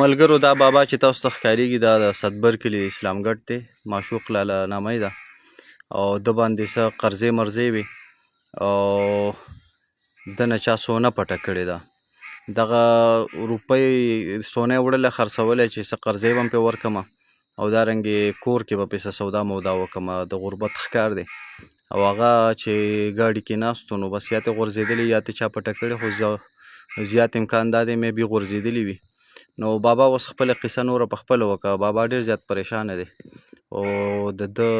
ملګرو دا بابا چې تاسو ته ښکارېږي دا د صدبر کلي اسلامګټ دی، معشوق لاله نامه یې ده او ده باندې څه قرضې مرضې وې او ده نه چا سونه پټه کړې ده. دغه روپۍ سونه یې وړله خرڅولی چې څه قرضې به هم پرې ورکړمه او دارنګې کور کې به پرې څه سودا مودا وکړمه. د غربت ښکار دی او هغه چې ګاډي کې ناست و نو بس یا ترې غورځېدلې یا ترې چا پټه کړې، خو زیات امکان دا دی مې بي غورځېدلې وي. نو بابا اوس خپله قصه نوره په خپله وکړه. بابا ډېر زیات پریشانه دی او د ده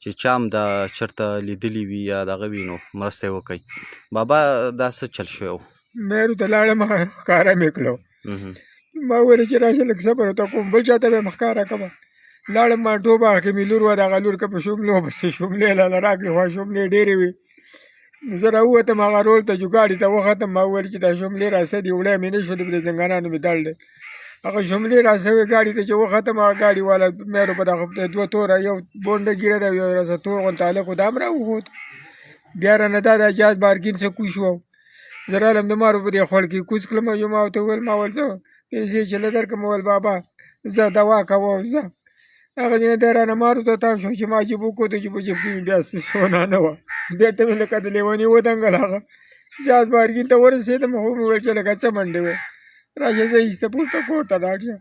چې چا هم دا چېرته لیدلي وي یا دغه وي نو مرسته یې وکړئ. بابا دا څه چل شوی و؟ مېرو ته لاړم، ښکاره مې کړو. ما وویل چې راشه لږ صبر ورته کوم، بل چا ته به یې ښکاره کړمه. لاړم مانټو باغ کې مې لور وه، دغه لور که په شوملو پسې شوملې لاله راکړې، خو شوملې ډېرې وې. نو زه راووتم هغه رول ته چې ګاډي ته وختم. ما وویل چې دا شوملې راسه دي، وړی مې نه شو، د زنګانانو مې دړ دی. هغه شوملې راسوې ګاډي ته چې وختم، هغه ګاډي والا مېرو په دغه دوه توره یو بونډه ګیره ده، یو راسه تور غونته هلک و، دا هم راوښود. بیا رانه دا د اجاز بارګین څه کوش و. زه رالم د مارو په دې خوړ کې کوز کړم. یو ما ورته وویل، ما ویل زه پیسې چې له درکړم، وویل بابا زه دوا کوه زه. هغه ځینې دی رانه مارو ته تاو شو چې ما جیب وکوتو چې په جیب کې مې بیا سونه نه وه. بیا ته مې لکه د لیوني ودنګل. هغه اجاز بارګین ته ورسېدم، خو مې ویل چې لکه څه منډې وې، راشه زه ایسته پورته کور ته لاړ شه.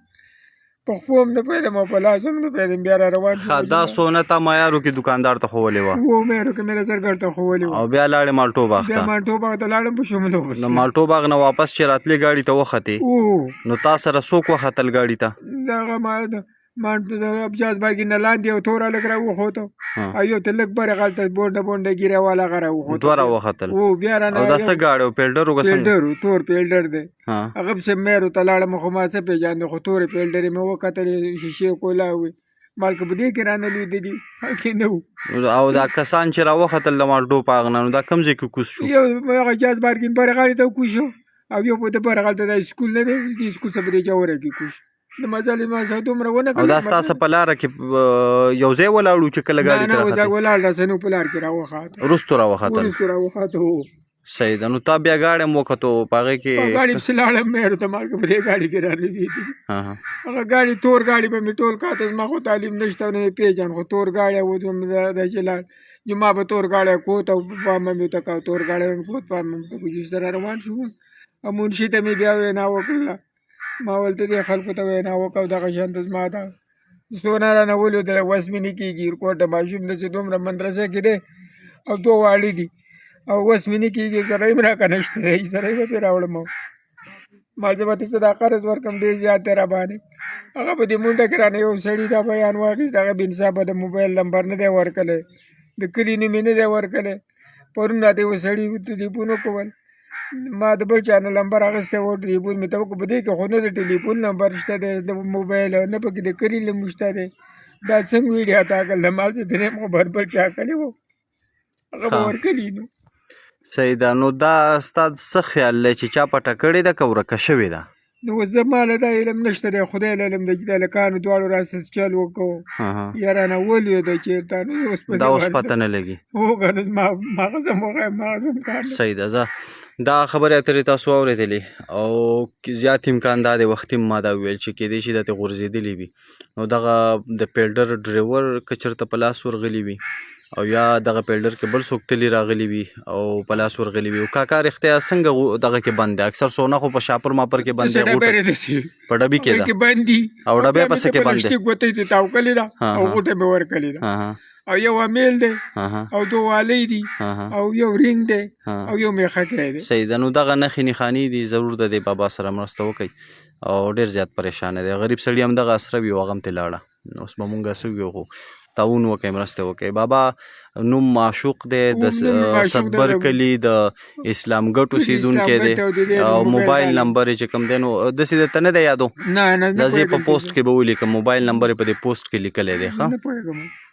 په خپو هم نه پوهېدم او په لاس هم نه پوهېدم. بیا را روان شوم. دا سونه تا معیارو کې دوکاندار ته ښوولې وه؟ و مېرو کې مې نظرګر ته ښوولې وه. او بیا لاړې مالټو باغ بیا ته؟ مالټو باغ ته لاړم په شوملو پسې. نو مالټو باغ نه واپس چې راتلې ګاډي ته وختې، نو تا سره څوک وختل ګاډي ته؟ دغه د اجاز بارګین نه لاندې یو تور هلک راوښوته او یو ته لږ برې غلته بونډه بونډه ګیره والا هغه راوښوته. دوه راوختل؟ بیا رانه او دا څه ګاډی و؟ پیلډر و که څنګه؟ پیلډر و، تور پیلډر دی. هغه پسې مېرو ته لاړم، خو ما څه پېژانده، خو تورې پیلډرې مې وکتلې، شیشې کولا وې. مال که په دې کې رانه لیدلي هلکې نه وو. او دا کسان چې راوختل د مالټو باغ نه، نو دا کوم ځای کې کوز شو؟ یو هغه اجاز بارګین برې غاړې ته کوز شو او یو په ده برې غاړې ته دا سکول نه دی، دې سکول څه په دې جوره کې کوز شو. د مزلې ما څه دومره ونه کړل. او دا ستاسو په لاره کې یو ځای ولاړو چې کله ګاډي ته راختې؟ نه ولاړ داسې نو په لار کې راوخاته، وروستو راوختل؟ وروستو راوخاته هو. صحیح ده. نو تا بیا ګاډی هم وکتو په هغې کې؟ په ګاډي پسې لاړم مېرو ته، ما په دې ګاډي کې رالوېدلي. هغه ګاډي تور ګاډي به مې ټول کاته، زما خو تعلیم نشته نه مې پېژاند، خو تور ګاډی و دا چې لاړ جوما به تور ګاډی کوت او پام مې ورته کوه، تور ګاډی مې کوت، پام مې ورته کوجي سره روان شوم. او منشي ته مې بیا وینا وکړله. ما ولې ته دې خلکو ته وینا وکړه او دغه شان ته زما دا سونه رانه ولېدله، وس مې نه کېږي. ورکوټ د ماشوم داسې دومره مدرسه کې دی او دوه واړه دي او وس مې نه کېږي. زرۍ هم راکه نشته دی، زرۍ به پرې راوړم. ما زه به ته څه دا قرض ورکړم، ډېر زیات دی راباندې. هغه په دې منډه کې رانه یو سړي دا بیان واخیست، هغه بې انصافه د موبایل نمبر نه دی ورکړی، د کلي نوم یې نه دی ورکړی. پرون راته یو سړي ټلیفون وکول، ما د بل چا نه نمبر اخیستی و، ټلیفون مې ته وکړو. په دې کې خو نه د ټلیفون نمبر شته دی د موبایل، نه پکې د کلي نوم شته دی. دا څنګه ویډیا تا کړل؟ د مال څه د نیم خبر بل چا کړی و، هغه به ورکړي. نو صحیح ده. نو دا ستا څه خیال دی چې چا پټه کړې ده که ورکه شوې ده؟ نو زما له دا علم نشته دی، خدای له علم دی چې د هلکانو دواړو راسه چل وکړو یا رانه ولوېده چېرته. نو دا اوس پته نه لګي. هو که نو مغز هم وښیم، مغز هم کار نه. صحیح ده. زه دا خبرې اترې تاسو واورېدلې او زیات امکان دا دی وختي ما دا وویل چې کېدای شي دا ترې غورځېدلې وي. نو دغه د پیلډر ډریور که چېرته په لاس ورغلي وي او یا دغه پیلډر کې بل څوک تلي راغلي وي او په لاس ورغلي وي. او کاکا رښتیا څنګه دغه کې بند دی؟ اکثر سونه خو په شاپر ماپر کې بند دی، په ډبي کې ده بند دي او ډبې پسې کې بند دی. پلاستیک ګوتې ته تاو کړې ده او غوټه مې ورکړې ده او یو امیل دی او دوه والۍ دي او یو رینګ دی او یو میخکۍ دی. صحیح ده. نو دغه نښې نښانې دي، ضرور د دې بابا سره مرسته وکړئ او ډېر زیات پریشانه دی. غریب سړي هم دغه اسره وي او هغه هم ترې لاړه. اوس به مونږ څه ویو، خو تعاون وکړئ، مرسته وکړئ. بابا نوم معشوق دی، د صدبر کلي د اسلامګټ اوسېدونکی دی او موبایل نمبر یې چې کوم دی نو داسې درته نه دی یادو؟ نه دا زه په پوسټ کې به ولیکم، موبایل نمبر یې په دې پوسټ کې لیکلی دی. ښه.